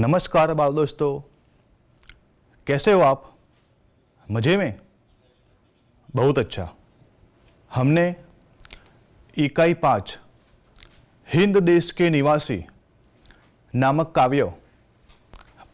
नमस्कार बाल दोस्तों, कैसे हो आप? मज़े में? बहुत अच्छा। हमने इकाई 5 हिंद देश के निवासी नामक काव्य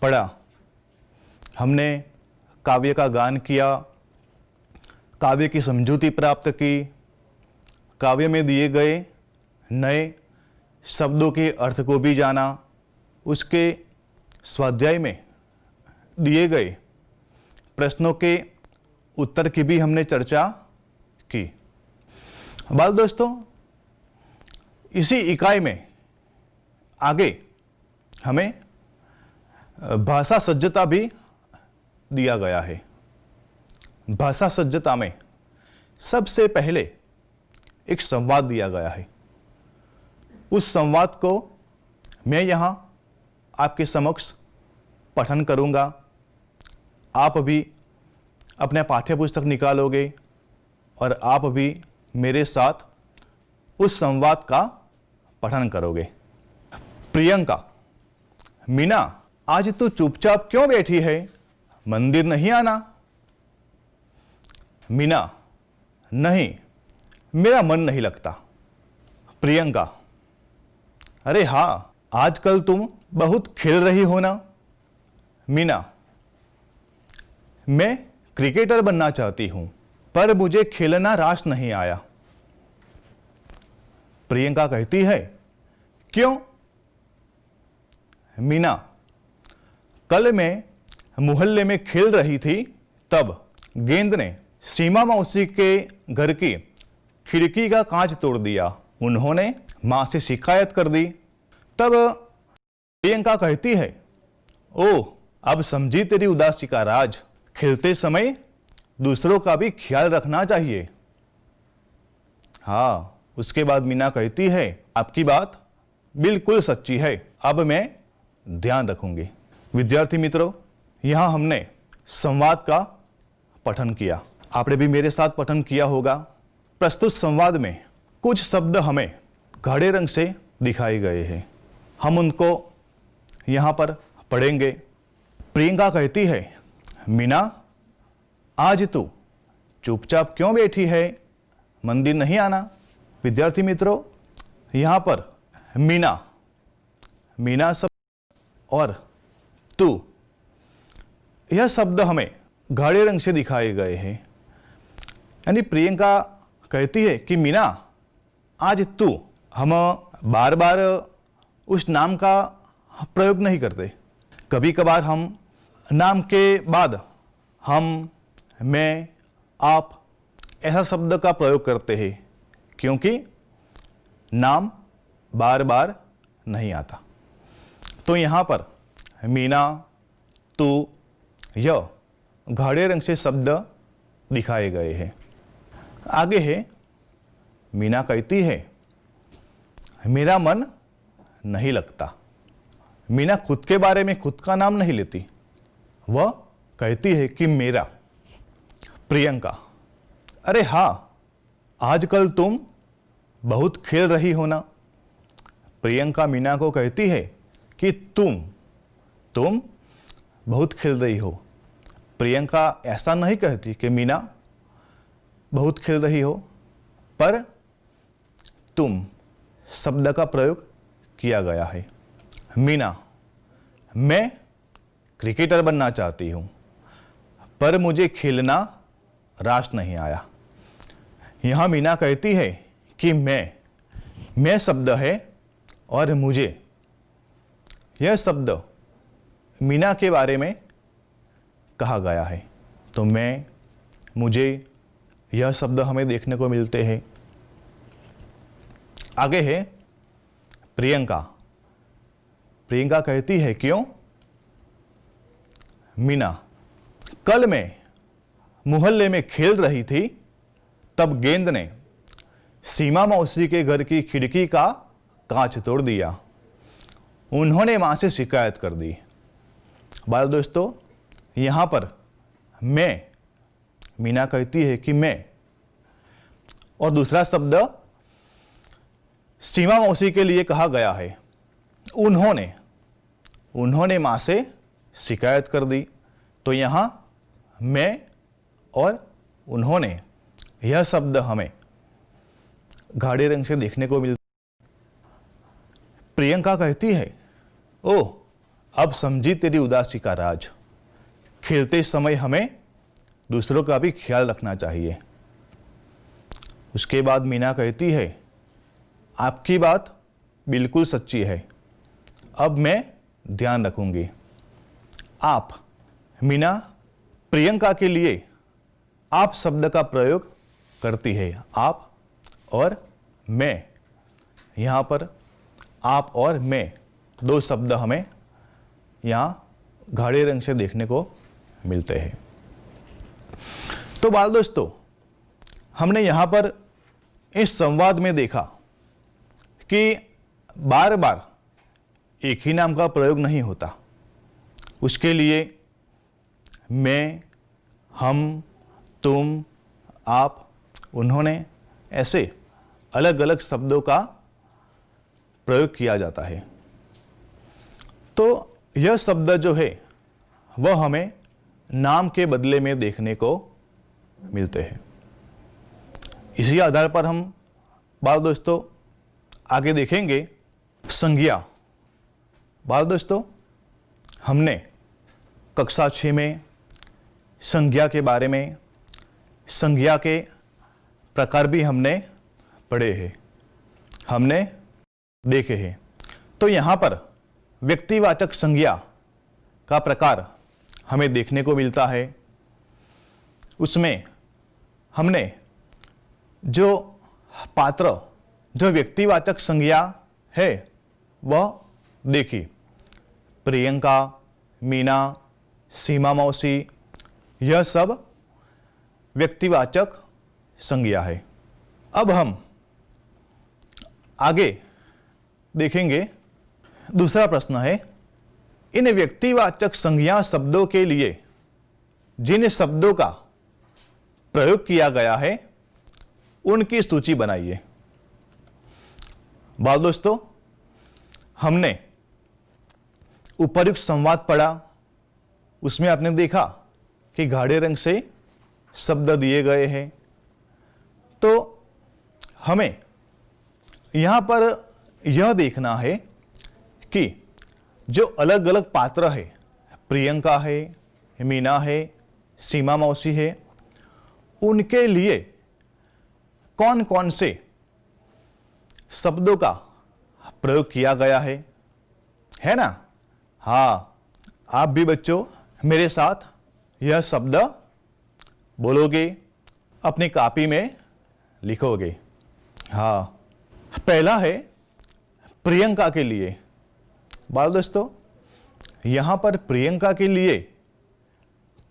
पढ़ा। हमने काव्य का गान किया, काव्य की समझूती प्राप्त की, काव्य में दिए गए नए शब्दों के अर्थ को भी जाना, उसके स्वाध्याय में दिए गए प्रश्नों के उत्तर की भी हमने चर्चा की। बाल दोस्तों, इसी इकाई में आगे हमें भाषा सज्जता भी दिया गया है। भाषा सज्जता में सबसे पहले एक संवाद दिया गया है। उस संवाद को मैं यहाँ आपके समक्ष पठन करूँगा। आप भी अपना पाठ्यपुस्तक निकालोगे और आप भी मेरे साथ उस संवाद का पठन करोगे। प्रियंका, मीना, आज तू चुपचाप क्यों बैठी है? मंदिर नहीं आना? मीना, नहीं, मेरा मन नहीं लगता। प्रियंका, अरे हाँ, आजकल तुम बहुत खेल रही हो ना? मीना, मैं क्रिकेटर बनना चाहती हूं, पर मुझे खेलना रास नहीं आया। प्रियंका कहती है, क्यों? मीना, कल मैं मोहल्ले में खेल रही थी, तब गेंद ने सीमा मौसी के घर की खिड़की का कांच तोड़ दिया। उन्होंने मां से शिकायत कर दी। तब प्रियंका कहती है, ओह, अब समझी तेरी उदासी का राज। खेलते समय दूसरों का भी ख्याल रखना चाहिए। हाँ, उसके बाद मीना कहती है, आपकी बात बिल्कुल सच्ची है, अब मैं ध्यान रखूंगी। विद्यार्थी मित्रों, यहां हमने संवाद का पठन किया। आपने भी मेरे साथ पठन किया होगा। प्रस्तुत संवाद में कुछ शब्द हमें गाढ़े रंग से दिखाए गए हैं। हम उनको यहाँ पर पढ़ेंगे। प्रियंका कहती है, मीना, आज तू चुपचाप क्यों बैठी है? मंदिर नहीं आना? विद्यार्थी मित्रों, यहाँ पर मीना शब्द और तू, यह शब्द हमें गाढ़े रंग से दिखाए गए हैं। यानी प्रियंका कहती है कि मीना, आज तू, हम बार बार उस नाम का प्रयोग नहीं करते। कभी कभार हम नाम के बाद हम, मैं, आप ऐसा शब्द का प्रयोग करते हैं, क्योंकि नाम बार बार नहीं आता। तो यहाँ पर मीना, तू, यह गाढ़े रंग से शब्द दिखाए गए हैं। आगे है, मीना कहती है, मेरा मन नहीं लगता। मीना खुद के बारे में खुद का नाम नहीं लेती, वह कहती है कि मेरा। प्रियंका, अरे हाँ, आजकल तुम बहुत खेल रही हो ना? प्रियंका मीना को कहती है कि तुम बहुत खेल रही हो। प्रियंका ऐसा नहीं कहती कि मीना बहुत खेल रही हो, पर तुम शब्द का प्रयोग किया गया है। मीना, मैं क्रिकेटर बनना चाहती हूं, पर मुझे खेलना रास नहीं आया। यहां मीना कहती है कि मैं शब्द है और मुझे, यह शब्द मीना के बारे में कहा गया है। तो मैं, मुझे, यह शब्द हमें देखने को मिलते हैं। आगे है प्रियंका। प्रियंका कहती है, क्यों? मीना, कल मैं मोहल्ले में खेल रही थी, तब गेंद ने सीमा मौसी के घर की खिड़की का कांच तोड़ दिया। उन्होंने मां से शिकायत कर दी। बाल दोस्तों, यहां पर मैं, मीना कहती है कि मैं, और दूसरा शब्द सीमा मौसी के लिए कहा गया है, उन्होंने। उन्होंने माँ से शिकायत कर दी। तो यहाँ मैं और उन्होंने यह शब्द हमें गाढ़े रंग से देखने को मिलता। प्रियंका कहती है, ओह अब समझी तेरी उदासी का राज। खेलते समय हमें दूसरों का भी ख्याल रखना चाहिए। उसके बाद मीना कहती है, आपकी बात बिल्कुल सच्ची है, अब मैं ध्यान रखूंगी। आप, मीना प्रियंका के लिए आप शब्द का प्रयोग करती है। आप और मैं, यहाँ पर आप और मैं दो शब्द हमें यहाँ गाढ़े रंग से देखने को मिलते हैं। तो बाल दोस्तों, हमने यहाँ पर इस संवाद में देखा कि बार बार एक ही नाम का प्रयोग नहीं होता। उसके लिए मैं, हम, तुम, आप, उन्होंने ऐसे अलग अलग शब्दों का प्रयोग किया जाता है। तो यह शब्द जो है वह हमें नाम के बदले में देखने को मिलते हैं। इसी आधार पर हम बाल दोस्तों आगे देखेंगे संज्ञा। बाल दोस्तों, हमने कक्षा 6 में संज्ञा के बारे में, संज्ञा के प्रकार भी हमने पढ़े हैं, हमने देखे हैं। तो यहाँ पर व्यक्तिवाचक संज्ञा का प्रकार हमें देखने को मिलता है। उसमें हमने जो पात्र, जो व्यक्तिवाचक संज्ञा है वह देखी। प्रियंका, मीना, सीमा मौसी, यह सब व्यक्तिवाचक संज्ञा है। अब हम आगे देखेंगे। दूसरा प्रश्न है, इन व्यक्तिवाचक संज्ञा शब्दों के लिए जिन शब्दों का प्रयोग किया गया है उनकी सूची बनाइए। बाल दोस्तों, हमने उपर्युक्त संवाद पढ़ा। उसमें आपने देखा कि गाढ़े रंग से शब्द दिए गए हैं। तो हमें यहाँ पर यह देखना है कि जो अलग अलग पात्र है, प्रियंका है, मीना है, सीमा मौसी है, उनके लिए कौन कौन से शब्दों का प्रयोग किया गया है ना? हाँ, आप भी बच्चों मेरे साथ यह शब्द बोलोगे, अपनी कॉपी में लिखोगे। हाँ, पहला है प्रियंका के लिए। बाल दोस्तों, यहां पर प्रियंका के लिए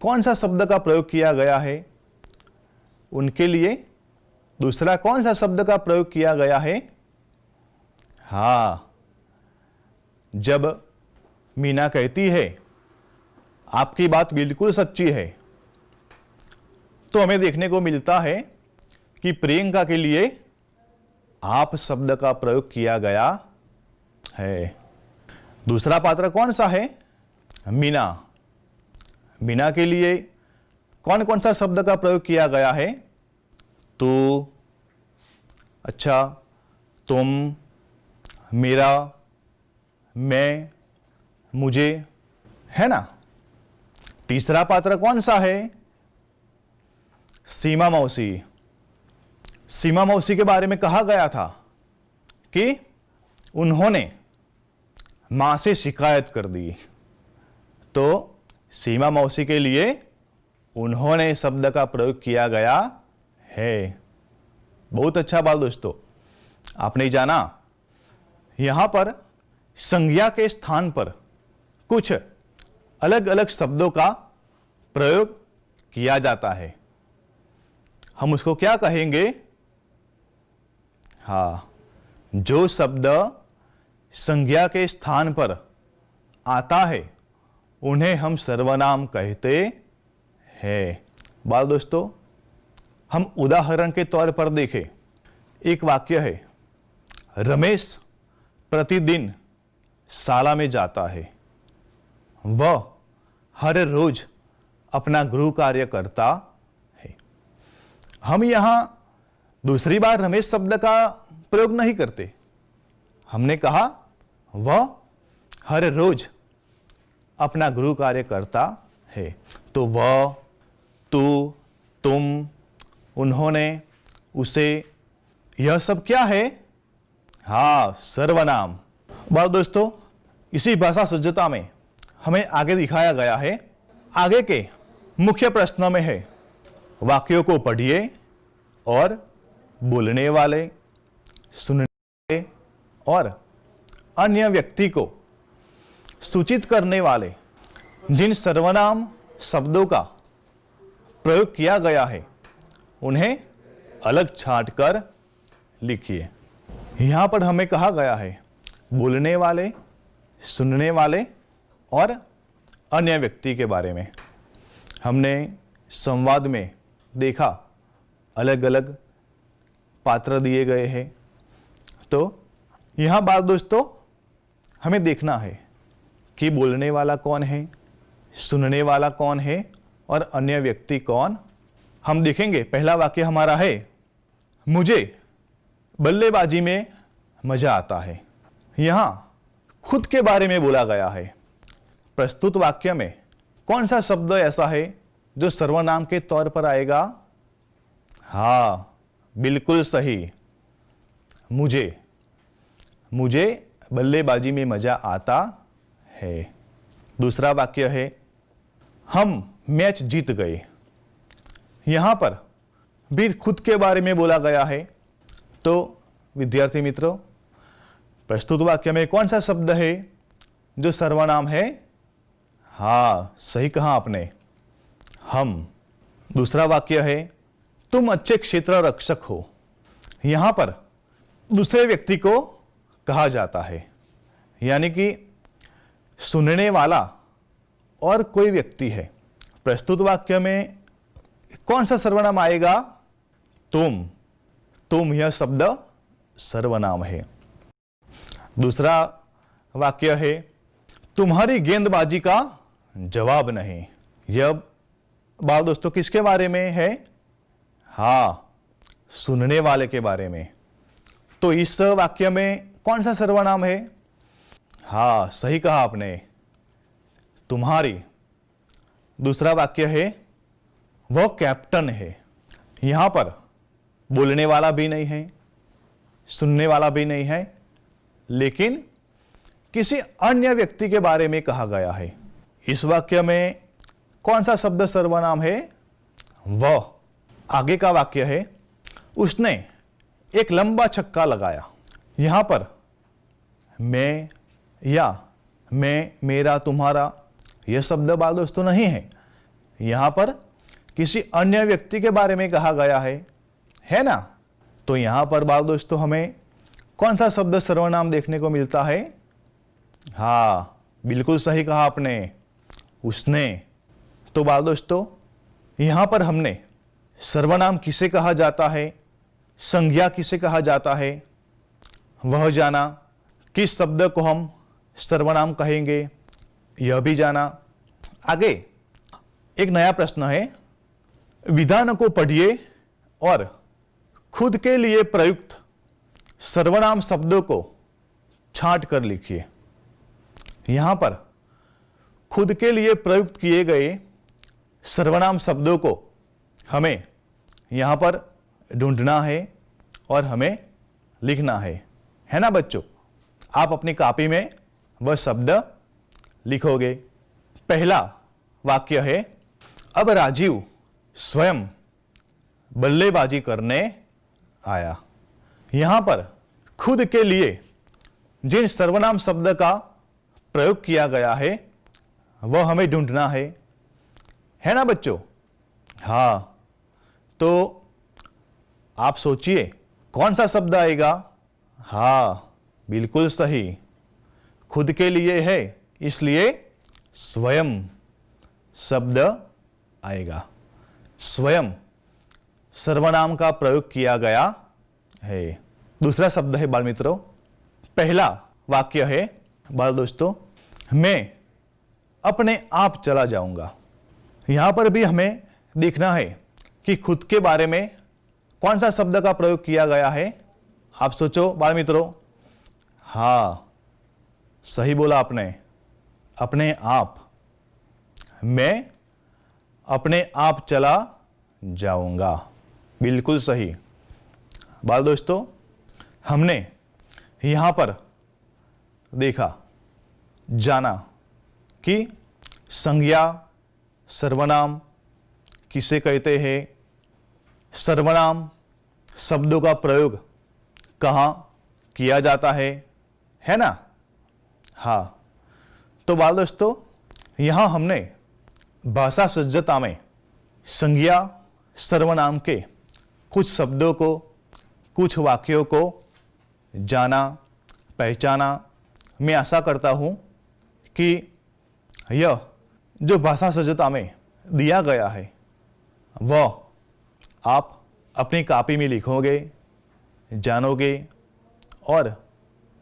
कौन सा शब्द का प्रयोग किया गया है? उनके लिए दूसरा कौन सा शब्द का प्रयोग किया गया है? हाँ, जब मीना कहती है आपकी बात बिल्कुल सच्ची है, तो हमें देखने को मिलता है कि प्रियंका के लिए आप शब्द का प्रयोग किया गया है। दूसरा पात्र कौन सा है? मीना। मीना के लिए कौन कौन सा शब्द का प्रयोग किया गया है? तू, अच्छा, तुम, मेरा, मैं, मुझे, है ना? तीसरा पात्र कौन सा है? सीमा मौसी। सीमा मौसी के बारे में कहा गया था कि उन्होंने मां से शिकायत कर दी। तो सीमा मौसी के लिए उन्होंने शब्द का प्रयोग किया गया है। बहुत अच्छा बाल दोस्तों, आपने जाना यहां पर संज्ञा के स्थान पर कुछ अलग अलग शब्दों का प्रयोग किया जाता है। हम उसको क्या कहेंगे? हाँ, जो शब्द संज्ञा के स्थान पर आता है उन्हें हम सर्वनाम कहते हैं। बाल दोस्तों, हम उदाहरण के तौर पर देखें। एक वाक्य है, रमेश प्रतिदिन शाला में जाता है। वह हर रोज अपना गृह कार्य करता है। हम यहां दूसरी बार रमेश शब्द का प्रयोग नहीं करते। हमने कहा वह हर रोज अपना गृह कार्य करता है। तो वह, तू, तुम, उन्होंने, उसे, यह सब क्या है? हाँ, सर्वनाम। बाल दोस्तों, इसी भाषा शुद्धता में हमें आगे दिखाया गया है। आगे के मुख्य प्रश्नों में है, वाक्यों को पढ़िए और बोलने वाले, सुनने वाले और अन्य व्यक्ति को सूचित करने वाले जिन सर्वनाम शब्दों का प्रयोग किया गया है उन्हें अलग छांट कर लिखिए। यहां पर हमें कहा गया है बोलने वाले, सुनने वाले और अन्य व्यक्ति के बारे में। हमने संवाद में देखा अलग अलग पात्र दिए गए हैं। तो यहां बात दोस्तों हमें देखना है कि बोलने वाला कौन है, सुनने वाला कौन है और अन्य व्यक्ति कौन। हम देखेंगे पहला वाक्य हमारा है, मुझे बल्लेबाजी में मजा आता है। यहां खुद के बारे में बोला गया है। प्रस्तुत वाक्य में कौन सा शब्द ऐसा है जो सर्वनाम के तौर पर आएगा? हाँ, बिल्कुल सही, मुझे बल्लेबाजी में मजा आता है। दूसरा वाक्य है, हम मैच जीत गए। यहां पर भी खुद के बारे में बोला गया है। तो विद्यार्थी मित्रों, प्रस्तुत वाक्य में कौन सा शब्द है जो सर्वनाम है? हाँ, सही कहा आपने, हम। दूसरा वाक्य है, तुम अच्छे क्षेत्र रक्षक हो। यहां पर दूसरे व्यक्ति को कहा जाता है, यानी कि सुनने वाला और कोई व्यक्ति है। प्रस्तुत वाक्य में कौन सा सर्वनाम आएगा? तुम यह शब्द सर्वनाम है। दूसरा वाक्य है, तुम्हारी गेंदबाजी का जवाब नहीं। यह बात दोस्तों किसके बारे में है? हाँ, सुनने वाले के बारे में। तो इस वाक्य में कौन सा सर्वनाम है? हाँ, सही कहा आपने, तुम्हारी। दूसरा वाक्य है, वह कैप्टन है। यहां पर बोलने वाला भी नहीं है, सुनने वाला भी नहीं है, लेकिन किसी अन्य व्यक्ति के बारे में कहा गया है। इस वाक्य में कौन सा शब्द सर्वनाम है? वह। आगे का वाक्य है, उसने एक लंबा छक्का लगाया। यहां पर मैं या मैं, मेरा, तुम्हारा, यह शब्द बाल दोस्तों नहीं है। यहां पर किसी अन्य व्यक्ति के बारे में कहा गया है ना? तो यहां पर बाल दोस्तों हमें कौन सा शब्द सर्वनाम देखने को मिलता है? हाँ, बिल्कुल सही कहा आपने, उसने। तो बाल दोस्तों यहां पर हमने सर्वनाम किसे कहा जाता है, संज्ञा किसे कहा जाता है, वह जाना। किस शब्द को हम सर्वनाम कहेंगे, यह भी जाना। आगे एक नया प्रश्न है, विधान को पढ़िए और खुद के लिए प्रयुक्त सर्वनाम शब्दों को छांट कर लिखिए। यहां पर खुद के लिए प्रयुक्त किए गए सर्वनाम शब्दों को हमें यहां पर ढूंढना है और हमें लिखना है ना बच्चों? आप अपनी कॉपी में वह शब्द लिखोगे। पहला वाक्य है, अब राजीव स्वयं बल्लेबाजी करने आया। यहां पर खुद के लिए जिन सर्वनाम शब्द का प्रयोग किया गया है वह हमें ढूंढना है ना बच्चों? हाँ, तो आप सोचिए कौन सा शब्द आएगा? हाँ, बिल्कुल सही, खुद के लिए है, इसलिए स्वयं शब्द आएगा। स्वयं सर्वनाम का प्रयोग किया गया है। दूसरा शब्द है बाल मित्रों, पहला वाक्य है बाल दोस्तों, मैं अपने आप चला जाऊंगा। यहां पर भी हमें देखना है कि खुद के बारे में कौन सा शब्द का प्रयोग किया गया है। आप सोचो बाल मित्रों। हाँ, सही बोला आपने, अपने आप। मैं अपने आप चला जाऊंगा, बिल्कुल सही। बाल दोस्तों, हमने यहां पर देखा, जाना कि संज्ञा सर्वनाम किसे कहते हैं, सर्वनाम शब्दों का प्रयोग कहाँ किया जाता है ना। हाँ, तो बाल दोस्तों, यहाँ हमने भाषा सज्जता में संज्ञा सर्वनाम के कुछ शब्दों को, कुछ वाक्यों को जाना, पहचाना। मैं आशा करता हूँ कि यह जो भाषा सज्जता में दिया गया है वह आप अपनी कॉपी में लिखोगे, जानोगे और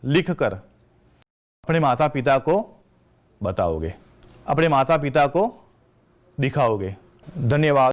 लिखकर अपने माता पिता को बताओगे, अपने माता पिता को दिखाओगे। धन्यवाद।